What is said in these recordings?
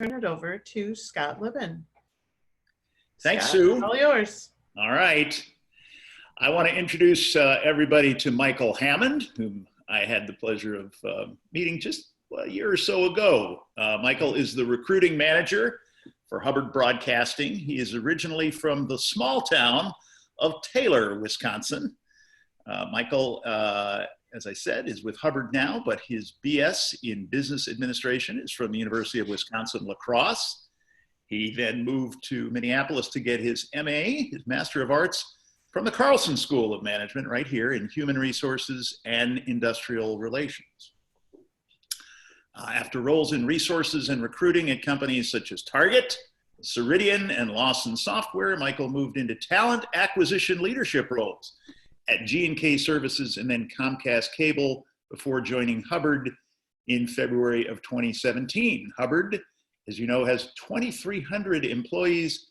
turn it over to Scott Libben. Thanks, Scott, Sue. all yours. All right. I want to introduce everybody to Michael Hammond, whom I had the pleasure of meeting just a year or so ago. Michael is the recruiting manager for Hubbard Broadcasting. He is originally from the small town of Taylor, Wisconsin. Michael, as I said, is with Hubbard now, but his BS in business administration is from the University of Wisconsin-La Crosse. He then moved to Minneapolis to get his MA, his Master of Arts, from the Carlson School of Management right here in Human Resources and Industrial Relations. After roles in resources and recruiting at companies such as Target, Ceridian, and Lawson Software, Michael moved into talent acquisition leadership roles at G&K Services and then Comcast Cable before joining Hubbard in February of 2017. Hubbard, as you know, has 2,300 employees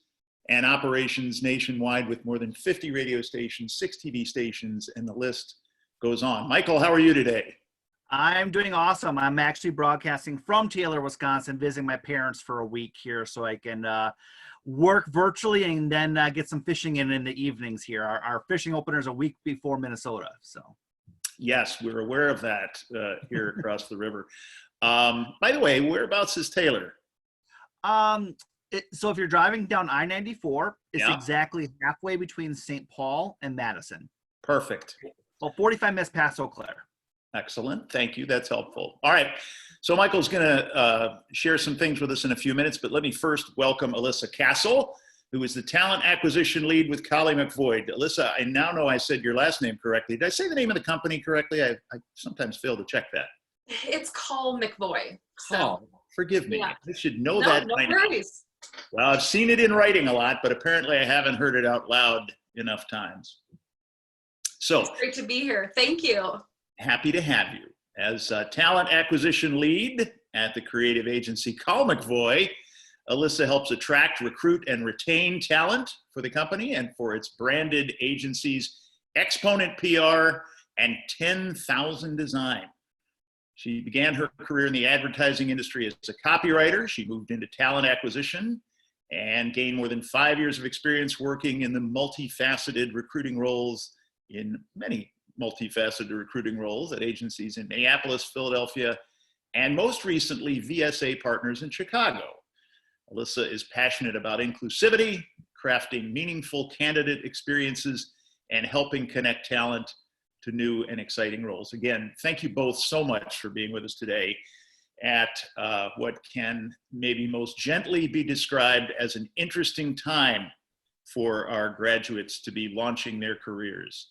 and operations nationwide with more than 50 radio stations, 6 TV stations, and the list goes on. Michael, how are you today? I'm doing awesome. I'm actually broadcasting from Taylor, Wisconsin, visiting my parents for a week here so I can work virtually and then get some fishing in the evenings here. Our fishing opener is a week before Minnesota. So, yes, we're aware of that here across the river. By the way, whereabouts is Taylor? So if you're driving down I-94, it's Yeah. exactly halfway between St. Paul and Madison. Perfect. Well, 45 minutes past Eau Claire. Excellent. Thank you. That's helpful. All right. So Michael's going to share some things with us in a few minutes, but let me first welcome Alyssa Kasal, who is the talent acquisition lead with Colle+McVoy. Alyssa, I now know I said your last name correctly. Did I say the name of the company correctly? I sometimes fail to check that. It's Colle+McVoy. So, forgive me. Yeah. I should know that. No by now. worries. Well, I've seen it in writing a lot, but apparently I haven't heard it out loud enough times. So It's great to be here. Thank you. happy to have you. As talent acquisition lead at the creative agency Colle+McVoy, Alyssa helps attract, recruit, and retain talent for the company and for its branded agencies, Exponent PR and 10,000 Design. She began her career in the advertising industry as a copywriter. She moved into talent acquisition and gained more than 5 years of experience working in the multifaceted recruiting roles in many multifaceted recruiting roles at agencies in Minneapolis, Philadelphia, and most recently, VSA Partners in Chicago. Alyssa is passionate about inclusivity, crafting meaningful candidate experiences, and helping connect talent to new and exciting roles. Again, thank you both so much for being with us today at what can maybe most gently be described as an interesting time for our graduates to be launching their careers.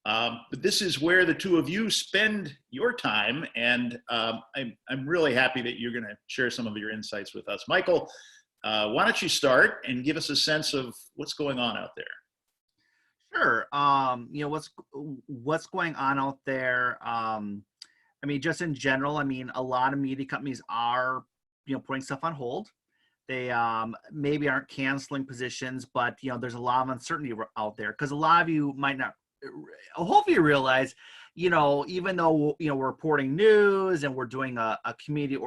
But this is where the two of you spend your time, and I'm really happy that you're going to share some of your insights with us. Michael, why don't you start and give us a sense of what's going on out there? Sure. You know, what's going on out there. I mean, just in general, I mean, a lot of media companies are, you know, putting stuff on hold. They maybe aren't canceling positions, but, you know, there's a lot of uncertainty out there because a lot of you might not, hopefully you realize, you know, even though, you know, we're reporting news and we're doing a community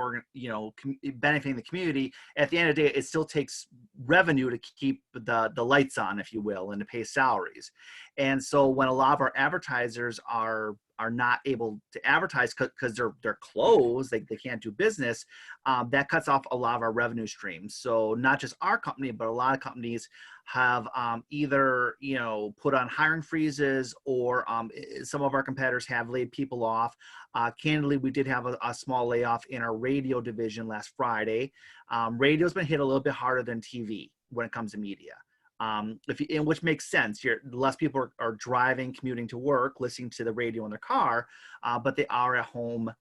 benefiting the community, at the end of the day, it still takes revenue to keep the lights on, if you will, and to pay salaries. And so when a lot of our advertisers are not able to advertise because they're closed, they can't do business, that cuts off a lot of our revenue streams. So not just our company, but a lot of companies have either, you know, put on hiring freezes or some of our competitors have laid people off. Candidly, we did have a small layoff in our radio division last Friday. Radio's been hit a little bit harder than TV when it comes to media. Which makes sense. Less people are driving, commuting to work, listening to the radio in their car, but they are at home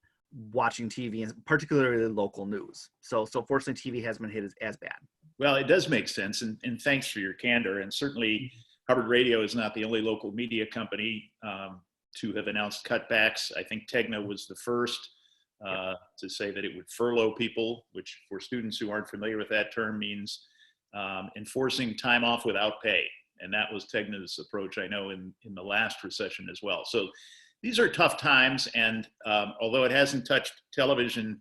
watching TV, and particularly local news. So fortunately, TV hasn't been hit as bad. Well, it does make sense, and thanks for your candor. And certainly, Hubbard Radio is not the only local media company to have announced cutbacks. I think Tegna was the first to say that it would furlough people, which for students who aren't familiar with that term means enforcing time off without pay. And that was Tegna's approach, I know, in the last recession as well. So these are tough times. And although it hasn't touched television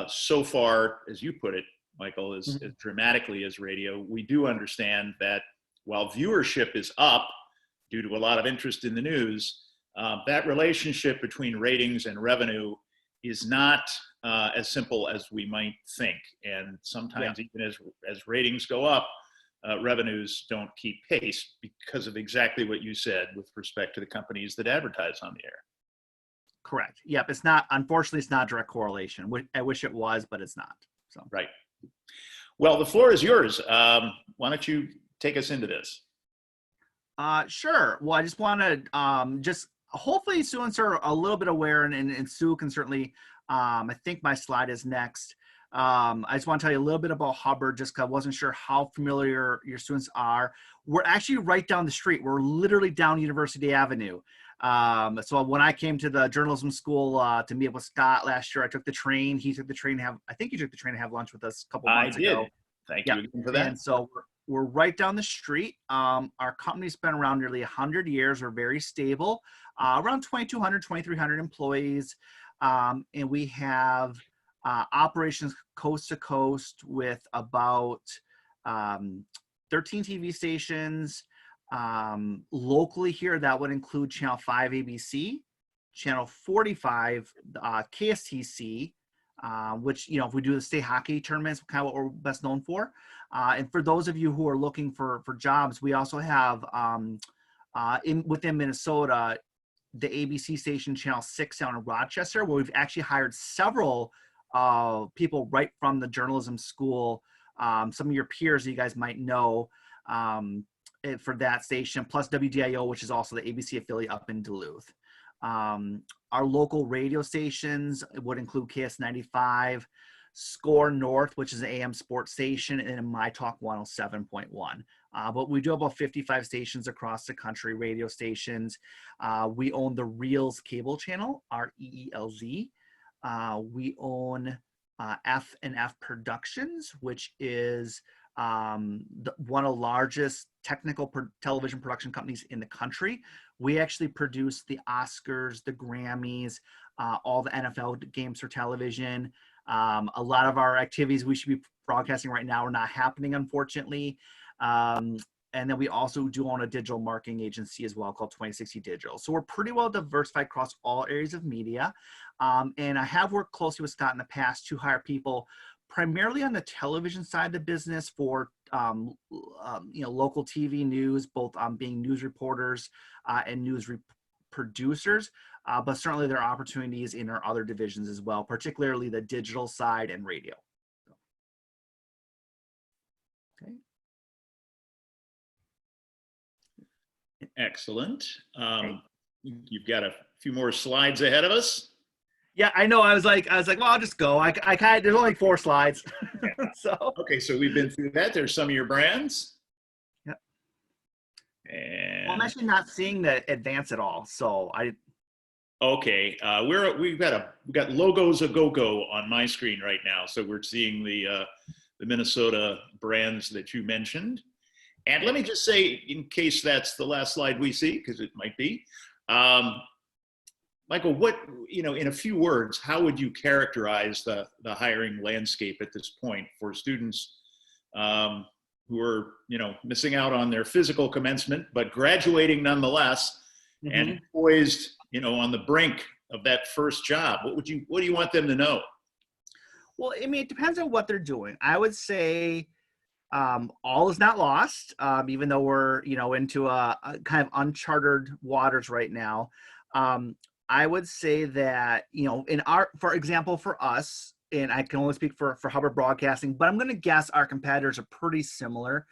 so far, as you put it, Michael, as Mhm. dramatically as radio. We do understand that while viewership is up due to a lot of interest in the news, that relationship between ratings and revenue is not as simple as we might think. And sometimes even as ratings go up, revenues don't keep pace because of exactly what you said with respect to the companies that advertise on the air. Correct. Yep. It's not, unfortunately, it's not direct correlation. I wish it was, but it's not. So. Right. Well, the floor is yours. Why don't you take us into this? Sure. Well, I just want to just hopefully students are a little bit aware, and Sue can certainly, I think my slide is next. I just want to tell you a little bit about Hubbard, just because I wasn't sure how familiar your students are. We're actually right down the street. We're literally down University Avenue. So when I came to the journalism school to meet up with Scott last year, I took the train. He took the train I think he took the train to have lunch with us a couple months ago. Thank you again for that. And so we're right down the street. Our company's been around nearly 100 years. We're very stable, around 2,200, 2,300 employees. And we have operations coast to coast with about 13 TV stations. Locally here, that would include Channel 5 ABC, Channel 45 KSTC, which, you know, if we do the state hockey tournaments, kind of what we're best known for. And for those of you who are looking for jobs, we also have within Minnesota, the ABC station Channel 6 down in Rochester, where we've actually hired several people right from the journalism school. Some of your peers that you guys might know for that station, plus WDIO, which is also the ABC affiliate up in Duluth. Our local radio stations would include KS95, Score North, which is an AM sports station, and My Talk 107.1. But we do have about 55 stations across the country, radio stations. We own the Reels cable channel, REELZ. We own F&F Productions, which is one of the largest technical television production companies in the country. We actually produce the Oscars, the Grammys, all the NFL games for television. A lot of our activities we should be broadcasting right now are not happening, unfortunately. And then we also do own a digital marketing agency as well called 2060 Digital. So we're pretty well diversified across all areas of media. And I have worked closely with Scott in the past to hire people primarily on the television side of the business for local TV news, both being news reporters and news producers. But certainly there are opportunities in our other divisions as well, particularly the digital side and radio. Okay. Excellent. You've got a few more slides ahead of us. Yeah, I know. I was like, well, I'll just go. I kind of, there's only 4 slides. So. Okay, so we've been through that. There's some of your brands. Yep. And well, I'm actually not seeing the advance at all. So okay, we've got logos of GoGo on my screen right now. So we're seeing the Minnesota brands that you mentioned. And let me just say, in case that's the last slide we see, because it might be, Michael, in a few words, how would you characterize the hiring landscape at this point for students who are, missing out on their physical commencement, but graduating nonetheless, and poised, on the brink of that first job? What do you want them to know? Well, I mean, it depends on what they're doing. I would say all is not lost, even though we're, into a kind of uncharted waters right now. I would say that, for example, for us, and I can only speak for Hubbard Broadcasting, but I'm going to guess our competitors are pretty similar.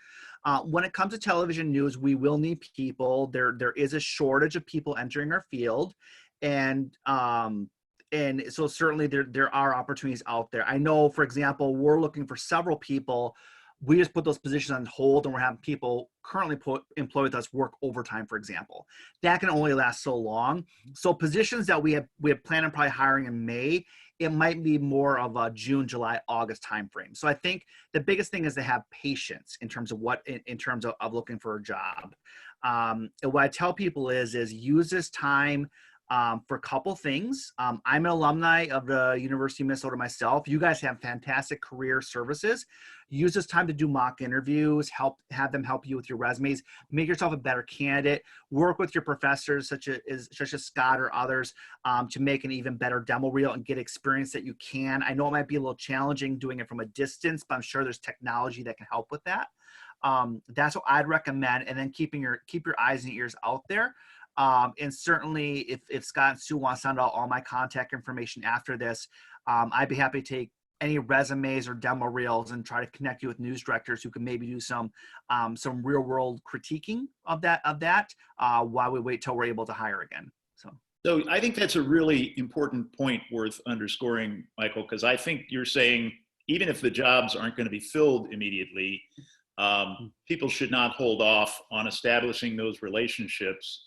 When it comes to television news, we will need people. There is a shortage of people entering our field. And so certainly there are opportunities out there. I know, for example, we're looking for several people. We just put those positions on hold, and we're having people currently employed with us work overtime, for example. That can only last so long. So positions that we have planned on probably hiring in May, it might be more of a June, July, August timeframe. So I think the biggest thing is to have patience in terms of in terms of looking for a job. And what I tell people is use this time for a couple things. I'm an alumni of the University of Minnesota myself. You guys have fantastic career services. Use this time to do mock interviews, have them help you with your resumes, make yourself a better candidate, work with your professors such as Scott or others to make an even better demo reel and get experience that you can. I know it might be a little challenging doing it from a distance, but I'm sure there's technology that can help with that. That's what I'd recommend. And then keep your eyes and ears out there. And certainly if Scott and Sue want to send out all my contact information after this, I'd be happy to take any resumes or demo reels and try to connect you with news directors who can maybe do some real world critiquing of that while we wait till we're able to hire again. So I think that's a really important point worth underscoring, Michael, because I think you're saying even if the jobs aren't going to be filled immediately, people should not hold off on establishing those relationships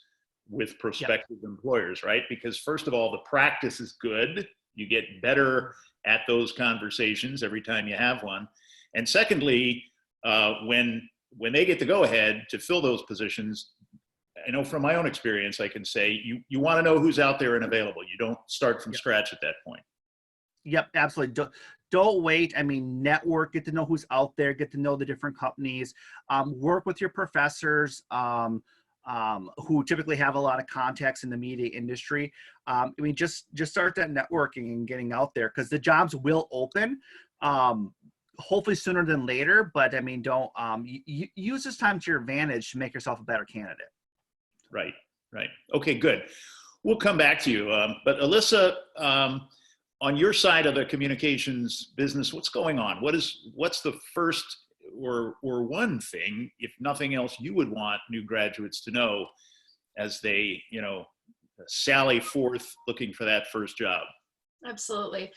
with prospective employers, right? Because first of all, the practice is good. You get better at those conversations every time you have one. And secondly, when they get the go ahead to fill those positions, I know from my own experience, I can say you want to know who's out there and available. You don't start from scratch at that point. Yep, absolutely. Don't wait. I mean, network, get to know who's out there, get to know the different companies, work with your professors who typically have a lot of contacts in the media industry. I mean, just start that networking and getting out there because the jobs will open, hopefully sooner than later. But I mean, don't use this time to your advantage to make yourself a better candidate. Right. Okay, good. We'll come back to you. But Alyssa, on your side of the communications business, what's going on? What's the first or one thing, if nothing else, you would want new graduates to know as they, sally forth looking for that first job? Absolutely.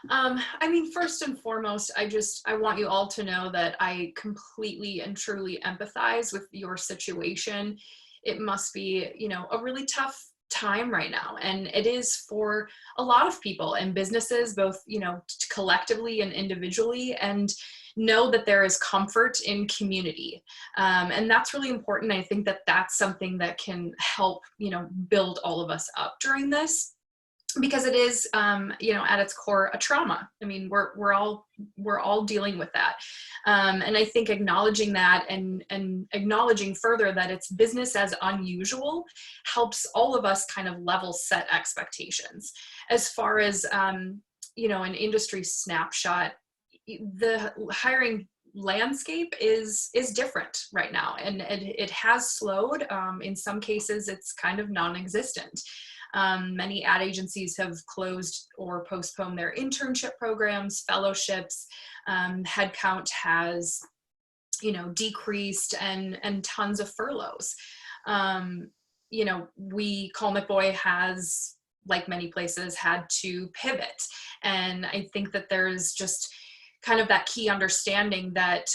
I mean, first and foremost, I want you all to know that I completely and truly empathize with your situation. It must be, a really tough time right now. And it is for a lot of people and businesses, both, collectively and individually, and know that there is comfort in community. And that's really important. I think that that's something that can help, build all of us up during this. Because it is, at its core, a trauma. I mean, we're all dealing with that, and I think acknowledging that and acknowledging further that it's business as unusual helps all of us kind of level set expectations. As far as an industry snapshot, the hiring landscape is different right now, and it has slowed. In some cases, it's kind of non-existent. Many ad agencies have closed or postponed their internship programs, fellowships. Headcount has, decreased, and tons of furloughs. Colle+McVoy has, like many places, had to pivot. And I think that there's just kind of that key understanding that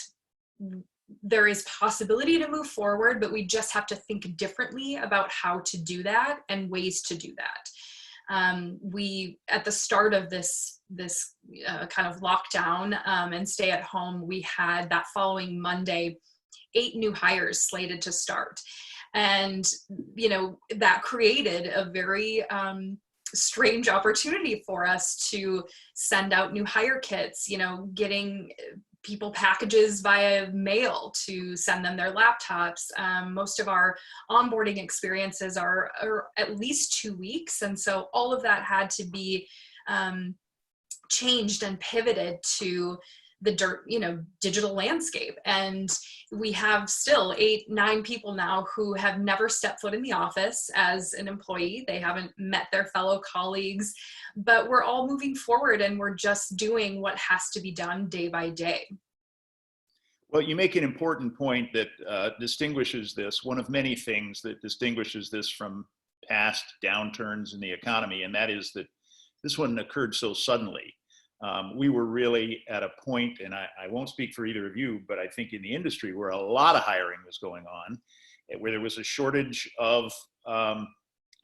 there is possibility to move forward, but we just have to think differently about how to do that and ways to do that. We, at the start of this kind of lockdown and stay at home, we had that following Monday, 8 new hires slated to start. And, that created a very strange opportunity for us to send out new hire kits, getting people packages via mail to send them their laptops. Most of our onboarding experiences are at least 2 weeks. And so all of that had to be changed and pivoted to the digital landscape. And we have still 8-9 people now who have never stepped foot in the office as an employee. They haven't met their fellow colleagues, but we're all moving forward and we're just doing what has to be done day by day. Well, you make an important point that distinguishes this, one of many things that distinguishes this from past downturns in the economy, and that is that this one occurred so suddenly. We were really at a point, and I won't speak for either of you, but I think in the industry where a lot of hiring was going on, where there was a shortage of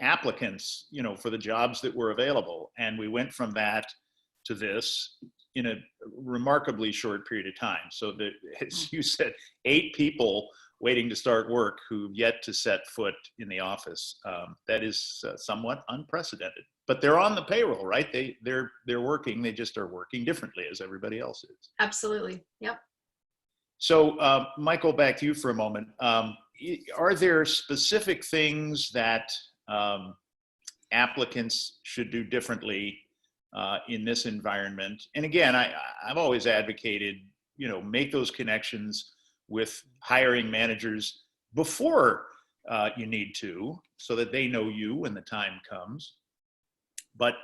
applicants, for the jobs that were available. And we went from that to this in a remarkably short period of time. So that, as you said, 8 people waiting to start work who've yet to set foot in the office. That is somewhat unprecedented. But they're on the payroll, right? They're working. They just are working differently as everybody else is. Absolutely. Yep. So, Michael, back to you for a moment. Are there specific things that applicants should do differently in this environment? And again, I've always advocated, make those connections with hiring managers before you need to, so that they know you when the time comes. But,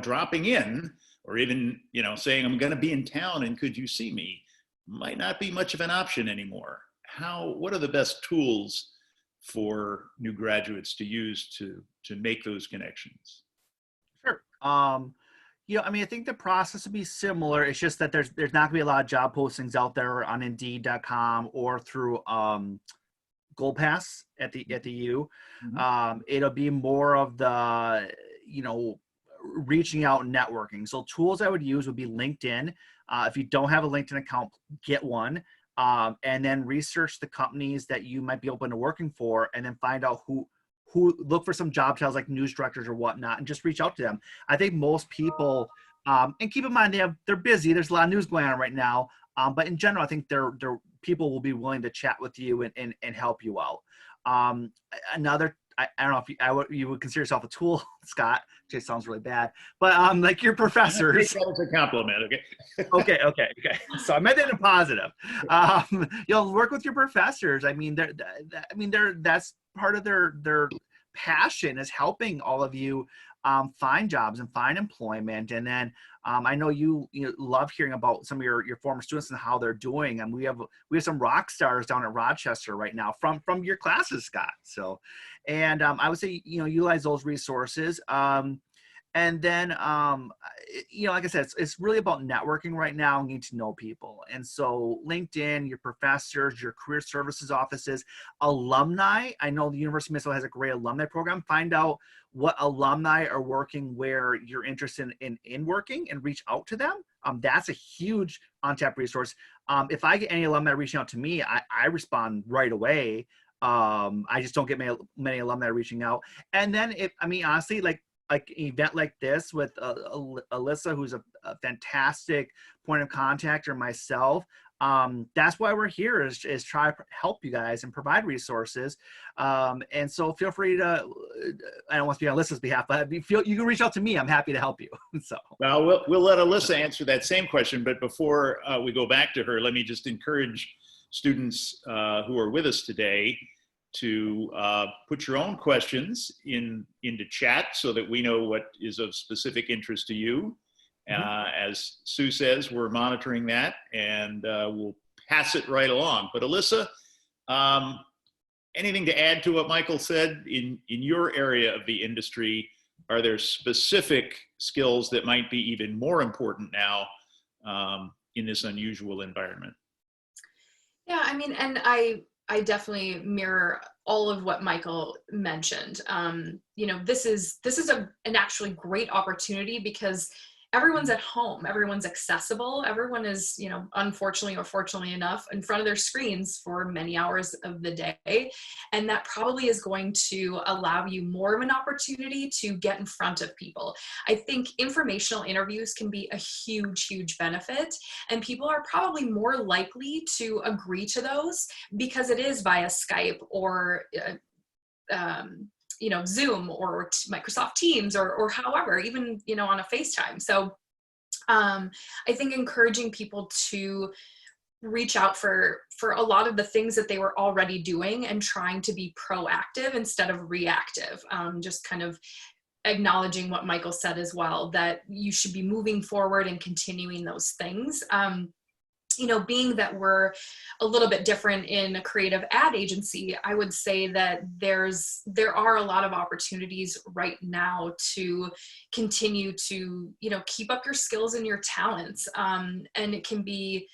dropping in, or even, saying, I'm going to be in town and could you see me, might not be much of an option anymore. What are the best tools for new graduates to use to make those connections? Sure. I think the process would be similar. It's just that there's not gonna be a lot of job postings out there on Indeed.com or through Gold Pass at the U. Mm-hmm. It'll be more of the reaching out and networking. So tools I would use would be LinkedIn. If you don't have a LinkedIn account, get one. And then research the companies that you might be open to working for, and then find out who look for some job titles like news directors or whatnot, and just reach out to them. I think most people, and keep in mind they're busy. There's a lot of news going on right now. But in general, I think they're people will be willing to chat with you and help you out. I don't know if you would consider yourself a tool, Scott. Which sounds really bad, but like your professors. That was a compliment. Okay. Okay. So I meant that in a positive. Work with your professors. I mean, that's part of their passion is helping all of you find jobs and find employment. And then I know you love hearing about some of your former students and how they're doing. And we have some rock stars down at Rochester right now from your classes, Scott. So, and I would say utilize those resources. And then, like I said, it's really about networking right now and getting to know people. And so LinkedIn, your professors, your career services offices, alumni. I know the University of Minnesota has a great alumni program. Find out what alumni are working where you're interested in working and reach out to them. That's a huge untapped resource. If I get any alumni reaching out to me, I respond right away. I just don't get many alumni reaching out. And then honestly, like an event like this with Alyssa, who's a fantastic point of contact, or myself, that's why we're here is try to help you guys and provide resources. And so feel free to, I don't want to be on Alyssa's behalf, but you can reach out to me. I'm happy to help you. So, well, we'll let Alyssa answer that same question. But before we go back to her, let me just encourage students who are with us today to put your own questions into chat so that we know what is of specific interest to you. As Sue says, we're monitoring that, and we'll pass it right along. But Alyssa, anything to add to what Michael said? In your area of the industry, are there specific skills that might be even more important now in this unusual environment? Yeah, and I definitely mirror all of what Michael mentioned. This is an actually great opportunity because everyone's at home, everyone's accessible, everyone is, unfortunately or fortunately enough, in front of their screens for many hours of the day. And that probably is going to allow you more of an opportunity to get in front of people. I think informational interviews can be a huge, huge benefit, and people are probably more likely to agree to those because it is via Skype or Zoom or Microsoft Teams or however, even, on a FaceTime. So I think encouraging people to reach out for a lot of the things that they were already doing and trying to be proactive instead of reactive. Just kind of acknowledging what Michael said as well, that you should be moving forward and continuing those things. Being that we're a little bit different in a creative ad agency, I would say that there are a lot of opportunities right now to continue to, keep up your skills and your talents. And it can be,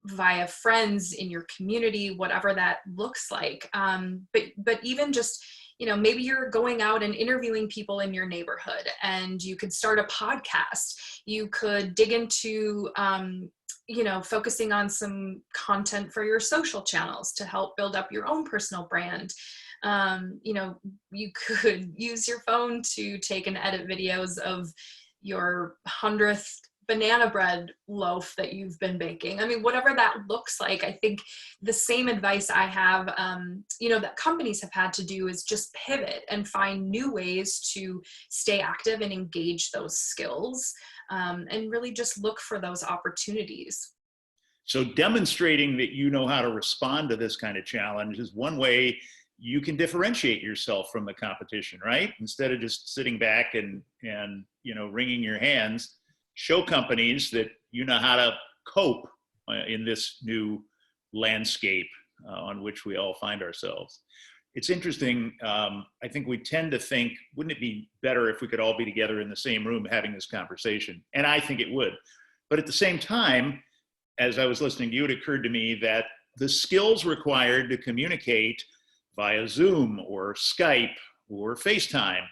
via friends in your community, whatever that looks like. But even just, maybe you're going out and interviewing people in your neighborhood, and you could start a podcast. You could dig into focusing on some content for your social channels to help build up your own personal brand. You could use your phone to take and edit videos of your 100th banana bread loaf that you've been baking. I mean, whatever that looks like, I think the same advice I have, that companies have had to do is just pivot and find new ways to stay active and engage those skills, and really just look for those opportunities. So demonstrating that you know how to respond to this kind of challenge is one way you can differentiate yourself from the competition, right? Instead of just sitting back and wringing your hands, show companies that you know how to cope in this new landscape on which we all find ourselves. It's interesting. I think we tend to think, wouldn't it be better if we could all be together in the same room having this conversation? And I think it would. But at the same time, as I was listening to you, it occurred to me that the skills required to communicate via Zoom or Skype or FaceTime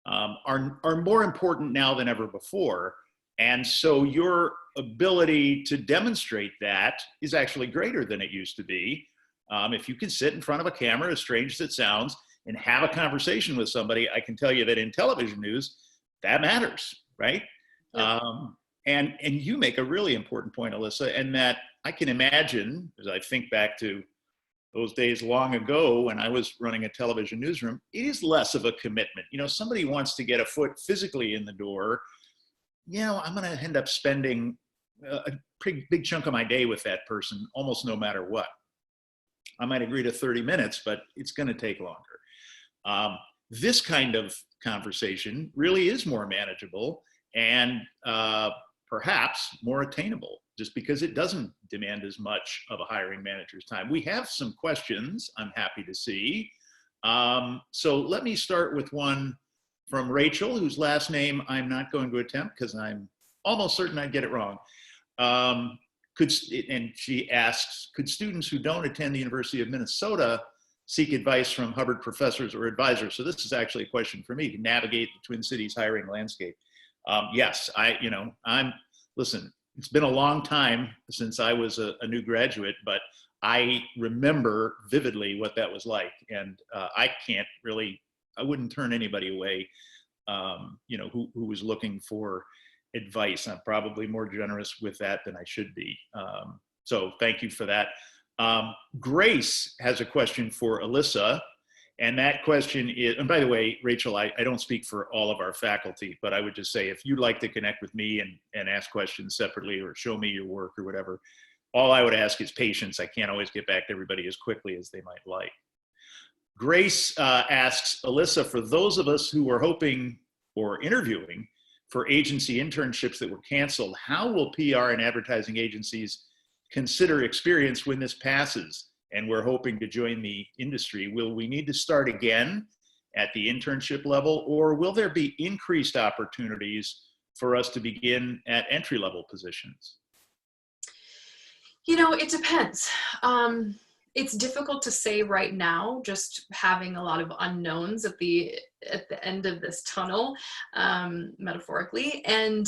are more important now than ever before. And so your ability to demonstrate that is actually greater than it used to be. If you can sit in front of a camera, as strange as it sounds, and have a conversation with somebody, I can tell you that in television news, that matters, right? Yeah. And you make a really important point, Alyssa, and that I can imagine, as I think back to those days long ago when I was running a television newsroom, it is less of a commitment. Somebody wants to get a foot physically in the door, I'm going to end up spending a pretty big chunk of my day with that person, almost no matter what. I might agree to 30 minutes, but it's going to take longer. This kind of conversation really is more manageable and perhaps more attainable, just because it doesn't demand as much of a hiring manager's time. We have some questions I'm happy to see. So let me start with one from Rachel, whose last name I'm not going to attempt because I'm almost certain I'd get it wrong. And she asks, could students who don't attend the University of Minnesota seek advice from Hubbard professors or advisors? So this is actually a question for me to navigate the Twin Cities hiring landscape. Yes, listen, it's been a long time since I was a new graduate, but I remember vividly what that was like. And I wouldn't turn anybody away, who was looking for advice. I'm probably more generous with that than I should be. So thank you for that. Grace has a question for Alyssa. And that question is, and by the way, Rachel, I don't speak for all of our faculty, but I would just say, if you'd like to connect with me and ask questions separately or show me your work or whatever, all I would ask is patience. I can't always get back to everybody as quickly as they might like. Grace asks, Alyssa, for those of us who are hoping or interviewing for agency internships that were canceled, how will PR and advertising agencies consider experience when this passes and we're hoping to join the industry? Will we need to start again at the internship level, or will there be increased opportunities for us to begin at entry-level positions? It depends. It's difficult to say right now, just having a lot of unknowns at the end of this tunnel, metaphorically. And,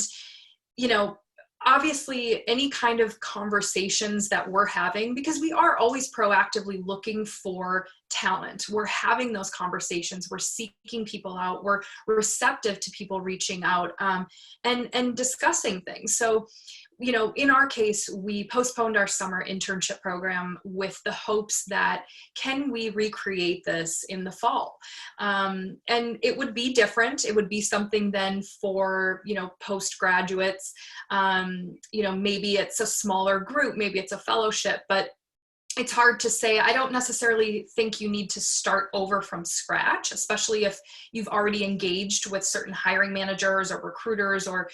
obviously any kind of conversations that we're having, because we are always proactively looking for talent. We're having those conversations. We're seeking people out. We're receptive to people reaching out, and discussing things. So, in our case, we postponed our summer internship program with the hopes that, can we recreate this in the fall? And it would be different. It would be something then for, postgraduates. Maybe it's a smaller group, maybe it's a fellowship, but it's hard to say. I don't necessarily think you need to start over from scratch, especially if you've already engaged with certain hiring managers or recruiters or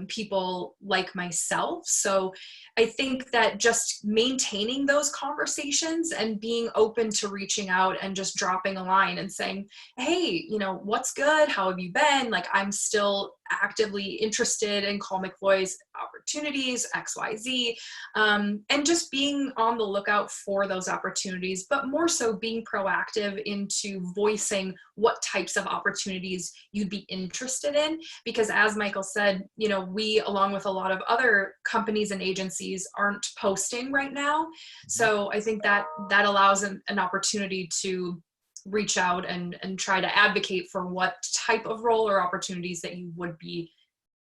people like myself. So I think that just maintaining those conversations and being open to reaching out and just dropping a line and saying, hey, what's good? How have you been? Like, I'm still actively interested in Colle+McVoy's opportunities, XYZ, and just being on the lookout for those opportunities, but more so being proactive into voicing what types of opportunities you'd be interested in. Because as Michael said, we, along with a lot of other companies and agencies, agencies aren't posting right now. So I think that allows an opportunity to reach out and try to advocate for what type of role or opportunities that you would be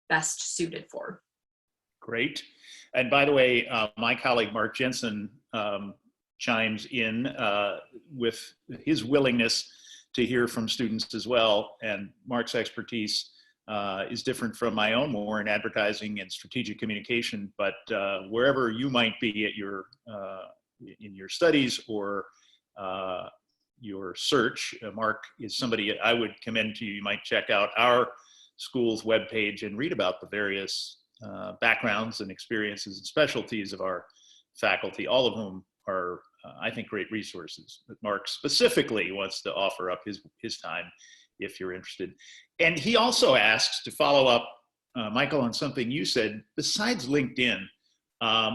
best suited for. Great. And by the way, my colleague Mark Jensen chimes in with his willingness to hear from students as well. And Mark's expertise is different from my own, more in advertising and strategic communication. But wherever you might be at in your studies or your search, Mark is somebody I would commend to you. You might check out our school's webpage and read about the various backgrounds and experiences and specialties of our faculty, all of whom are, I think, great resources. But Mark specifically wants to offer up his time if you're interested. And he also asks to follow up, Michael, on something you said. Besides LinkedIn,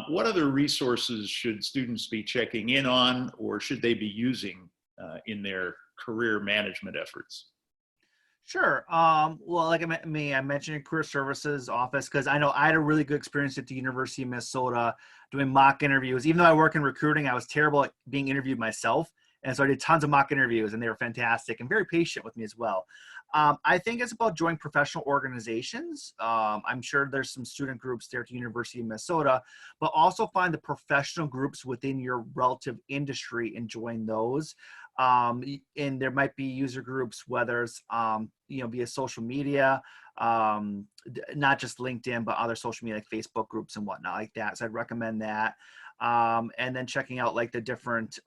what other resources should students be checking in on, or should they be using in their career management efforts? Sure. Well, like I mentioned in Career Services Office, because I know I had a really good experience at the University of Minnesota doing mock interviews. Even though I work in recruiting, I was terrible at being interviewed myself. And so I did tons of mock interviews, and they were fantastic and very patient with me as well. I think it's about joining professional organizations. I'm sure there's some student groups there at the University of Minnesota, but also find the professional groups within your relative industry and join those. And there might be user groups, whether it's, via social media, not just LinkedIn, but other social media like Facebook groups and whatnot like that. So I'd recommend that. And then checking out like the different,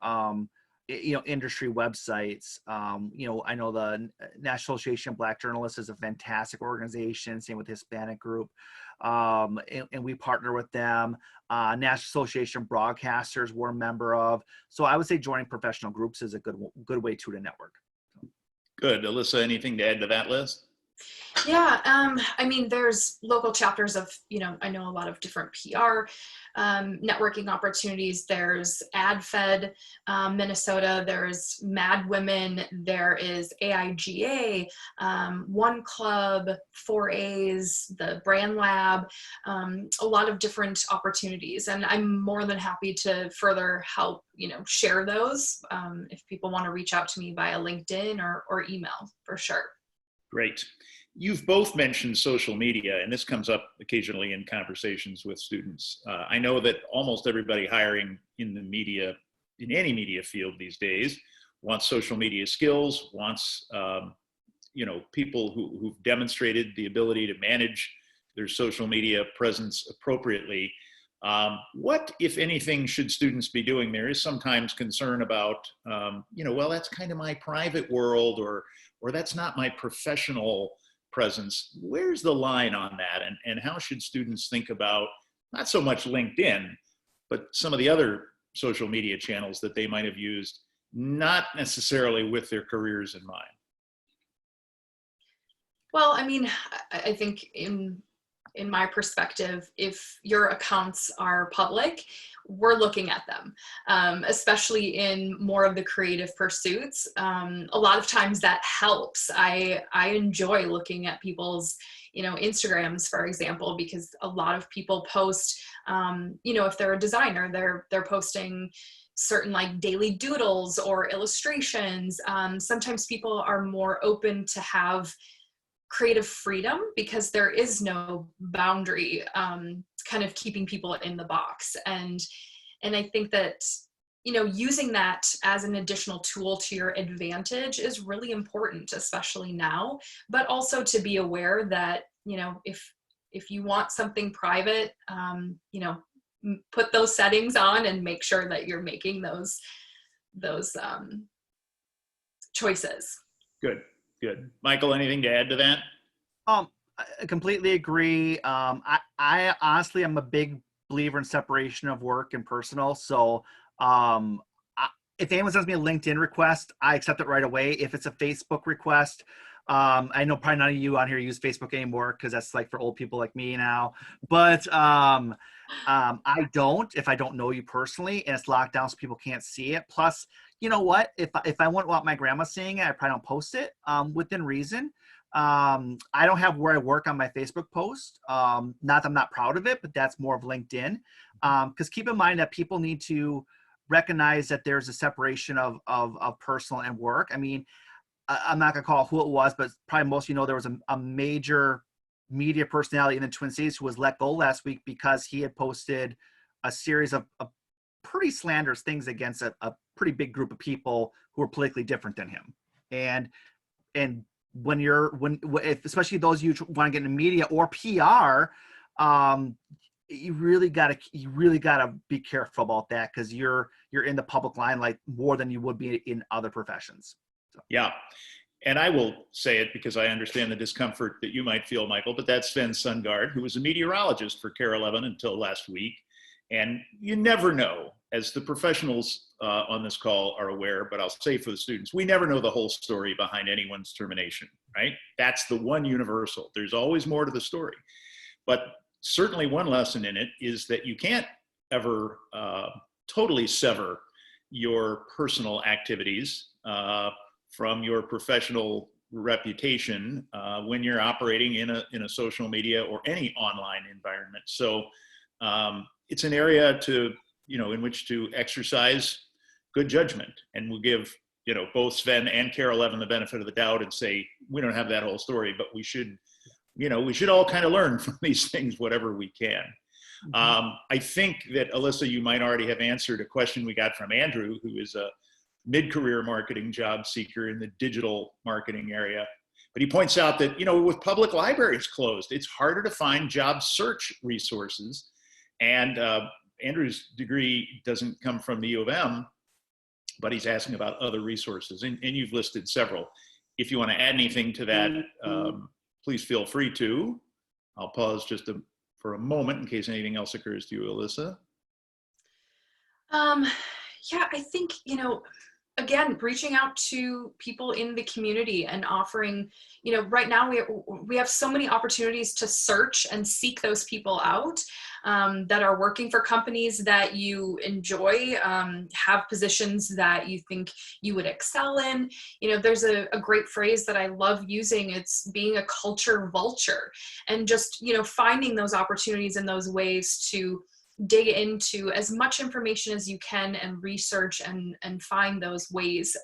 industry websites. I know the National Association of Black Journalists is a fantastic organization. Same with the Hispanic group. And we partner with them. National Association of Broadcasters we're a member of. So I would say joining professional groups is a good way to network. Good. Alyssa, anything to add to that list? Yeah, there's local chapters of, I know a lot of different PR networking opportunities. There's AdFed Minnesota, there's Mad Women, there is AIGA, One Club, 4A's, the Brand Lab, a lot of different opportunities. And I'm more than happy to further help, share those if people want to reach out to me via LinkedIn or email, for sure. Great. You've both mentioned social media, and this comes up occasionally in conversations with students. I know that almost everybody hiring in the media, in any media field these days, wants social media skills, wants people who've demonstrated the ability to manage their social media presence appropriately. What, if anything, should students be doing? There is sometimes concern about, that's kind of my private world, or that's not my professional presence. Where's the line on that? And how should students think about not so much LinkedIn, but some of the other social media channels that they might have used, not necessarily with their careers in mind? Well, I think in my perspective, if your accounts are public, we're looking at them, especially in more of the creative pursuits. A lot of times that helps. I enjoy looking at people's, Instagrams, for example, because a lot of people post, if they're a designer, they're posting certain like daily doodles or illustrations. Sometimes people are more open to have creative freedom because there is no boundary kind of keeping people in the box. And I think that, using that as an additional tool to your advantage is really important, especially now, but also to be aware that, if you want something private, put those settings on and make sure that you're making those choices. Good. Michael, anything to add to that? I completely agree. I honestly am a big believer in separation of work and personal. So if anyone sends me a LinkedIn request, I accept it right away. If it's a Facebook request, I know probably none of you on here use Facebook anymore because that's like for old people like me now. But I don't, if I don't know you personally, and it's locked down so people can't see it. Plus, you know what? If I want my grandma seeing it, I probably don't post it within reason. I don't have where I work on my Facebook post. Not that I'm not proud of it, but that's more of LinkedIn. Because keep in mind that people need to recognize that there's a separation of personal and work. I mean, I'm not going to call who it was, but probably most of you know there was a major media personality in the Twin Cities who was let go last week because he had posted a series of pretty slanderous things against a pretty big group of people who are politically different than him. And if, especially those of you who want to get into media or PR, you really gotta be careful about that, because you're in the public limelight more than you would be in other professions. So. Yeah. And I will say it because I understand the discomfort that you might feel, Michael, but that's Sven Sundgaard, who was a meteorologist for KARE 11 until last week. And you never know, as the professionals on this call are aware, but I'll say for the students, we never know the whole story behind anyone's termination, right? That's the one universal. There's always more to the story. But certainly one lesson in it is that you can't ever totally sever your personal activities from your professional reputation when you're operating in a social media or any online environment. So it's an area in which to exercise good judgment, and we'll give both Sven and KARE 11 the benefit of the doubt and say we don't have that whole story, but we should all kind of learn from these things whatever we can. I think that, Alyssa, you might already have answered a question we got from Andrew, who is a mid-career marketing job seeker in the digital marketing area. But he points out that, with public libraries closed, it's harder to find job search resources. And Andrew's degree doesn't come from the U of M, but he's asking about other resources. And you've listed several. If you want to add anything to that, please feel free to. I'll pause just for a moment in case anything else occurs to you, Alyssa. Yeah, I think, again, reaching out to people in the community and offering, right now we have so many opportunities to search and seek those people out that are working for companies that you enjoy, have positions that you think you would excel in. There's a great phrase that I love using. It's being a culture vulture, and just, finding those opportunities and those ways to dig into as much information as you can and research and find those ways,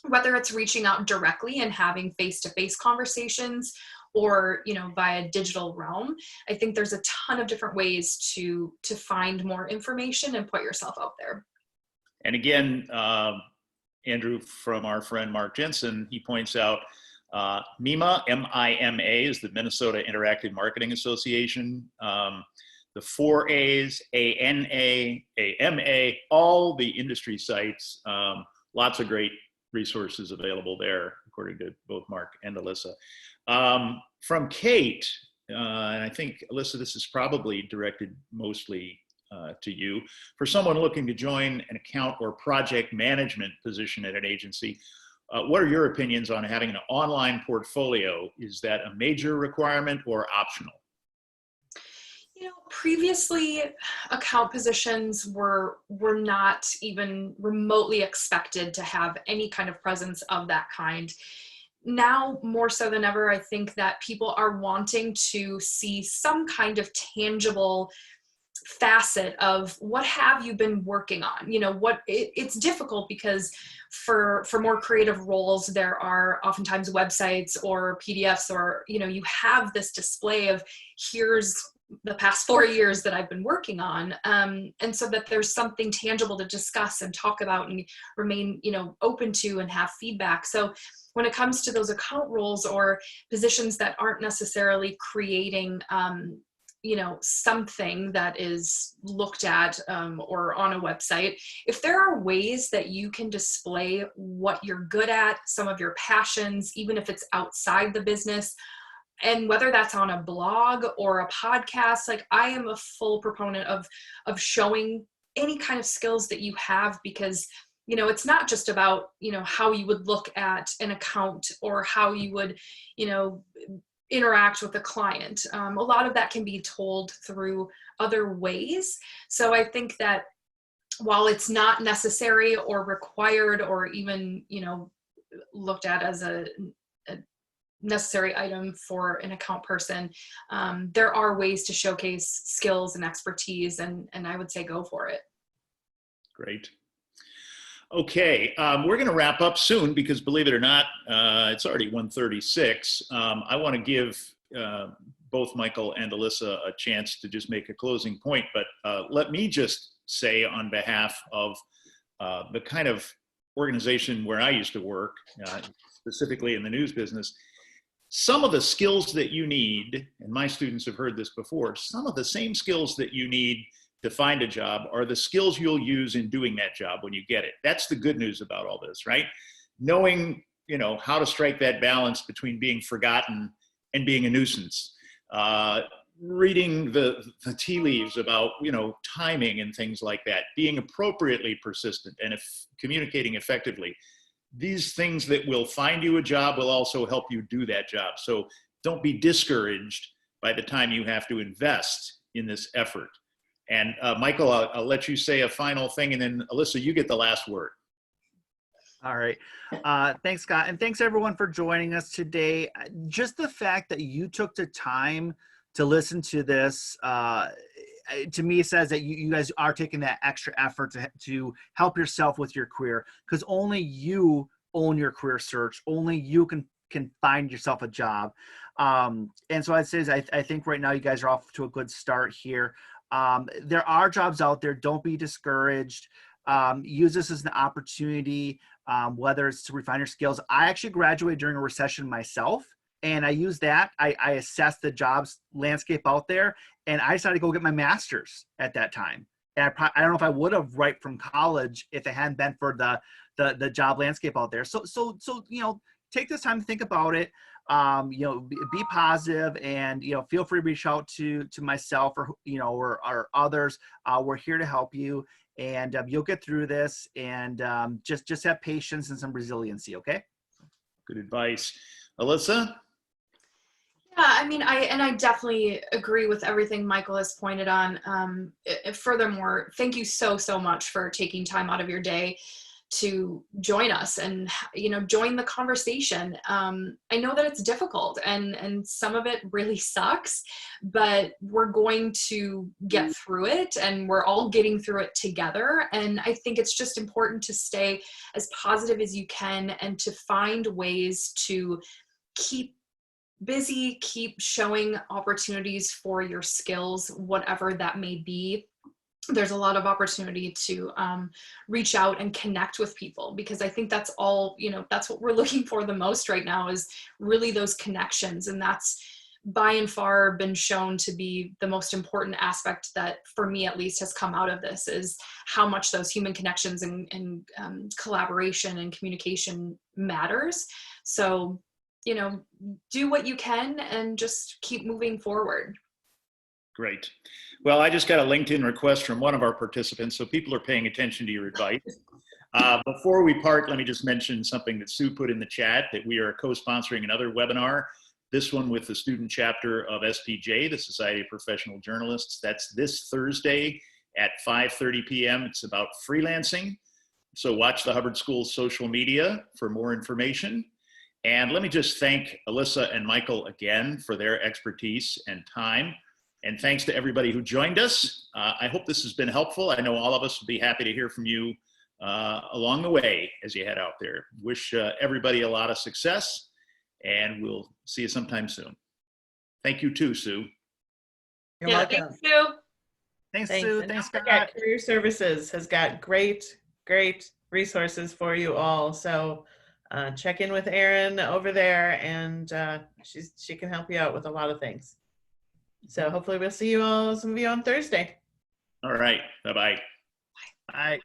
whether it's reaching out directly and having face-to-face conversations or, via digital realm. I think there's a ton of different ways to find more information and put yourself out there. And again, Andrew, from our friend Mark Jensen, he points out MIMA, M-I-M-A, is the Minnesota Interactive Marketing Association. The 4 A's, A-N-A, A-M-A, all the industry sites, lots of great resources available there, according to both Mark and Alyssa. From Kate, and I think, Alyssa, this is probably directed mostly to you. For someone looking to join an account or project management position at an agency, what are your opinions on having an online portfolio? Is that a major requirement or optional? Previously, account positions were not even remotely expected to have any kind of presence of that kind. Now, more so than ever, I think that people are wanting to see some kind of tangible facet of what have you been working on. It's difficult because for more creative roles, there are oftentimes websites or PDFs, or you have this display of here's the past 4 years that I've been working on, and so that there's something tangible to discuss and talk about and remain open to and have feedback. So when it comes to those account roles or positions that aren't necessarily creating something that is looked at or on a website, if there are ways that you can display what you're good at, some of your passions, even if it's outside the business, and whether that's on a blog or a podcast, like I am a full proponent of showing any kind of skills that you have, because it's not just about how you would look at an account or how you would interact with a client. A lot of that can be told through other ways. So I think that while it's not necessary or required or even looked at as a necessary item for an account person. There are ways to showcase skills and expertise, and I would say go for it. Great. Okay, we're going to wrap up soon because, believe it or not, it's already 1:36. I want to give both Michael and Alyssa a chance to just make a closing point, but let me just say on behalf of the kind of organization where I used to work, specifically in the news business, some of the skills that you need, and my students have heard this before, some of the same skills that you need to find a job are the skills you'll use in doing that job when you get it. That's the good news about all this, right? Knowing, how to strike that balance between being forgotten and being a nuisance. Reading the tea leaves about, timing and things like that, being appropriately persistent and communicating effectively. These things that will find you a job will also help you do that job. So don't be discouraged by the time you have to invest in this effort. And Michael, I'll let you say a final thing, and then Alyssa, you get the last word. All right. Thanks, Scott. And thanks everyone for joining us today. Just the fact that you took the time to listen to this, to me says that you guys are taking that extra effort to help yourself with your career, because only you own your career search. Only you can find yourself a job. And so I'd say I think right now you guys are off to a good start here. There are jobs out there. Don't be discouraged. Use this as an opportunity, whether it's to refine your skills. I actually graduated during a recession myself, and I used that. I assessed the jobs landscape out there, and I decided to go get my master's at that time. And I don't know if I would have right from college if it hadn't been for the job landscape out there. So take this time to think about it. Be positive, and feel free to reach out to myself or others. We're here to help you, and you'll get through this. And just have patience and some resiliency. Okay. Good advice, Alyssa. Yeah, I definitely agree with everything Michael has pointed on. Furthermore, thank you so much for taking time out of your day to join us and join the conversation. I know that it's difficult and some of it really sucks, but we're going to get through it, and we're all getting through it together. And I think it's just important to stay as positive as you can and to find ways to keep busy, keep showing opportunities for your skills, whatever that may be. There's a lot of opportunity to reach out and connect with people, because I think that's all, that's what we're looking for the most right now, is really those connections. And that's by and far been shown to be the most important aspect that, for me at least, has come out of this, is how much those human connections and collaboration and communication matters. So, do what you can and just keep moving forward. Great. Well, I just got a LinkedIn request from one of our participants, so people are paying attention to your advice. Before we part, let me just mention something that Sue put in the chat, that we are co-sponsoring another webinar, this one with the student chapter of SPJ, the Society of Professional Journalists. That's this Thursday at 5:30 p.m. It's about freelancing. So watch the Hubbard School's social media for more information. And let me just thank Alyssa and Michael again for their expertise and time. And thanks to everybody who joined us. I hope this has been helpful. I know all of us will be happy to hear from you along the way as you head out there. Wish everybody a lot of success, and we'll see you sometime soon. Thank you too, Sue. You're welcome. Thanks, Sue. Thanks, Thanks. Sue. And Thanks, don't forget, Scott. Career Services has got great resources for you all. So check in with Erin over there, and she can help you out with a lot of things. So hopefully we'll see you all, some of you, on Thursday. All right. Bye-bye. Bye.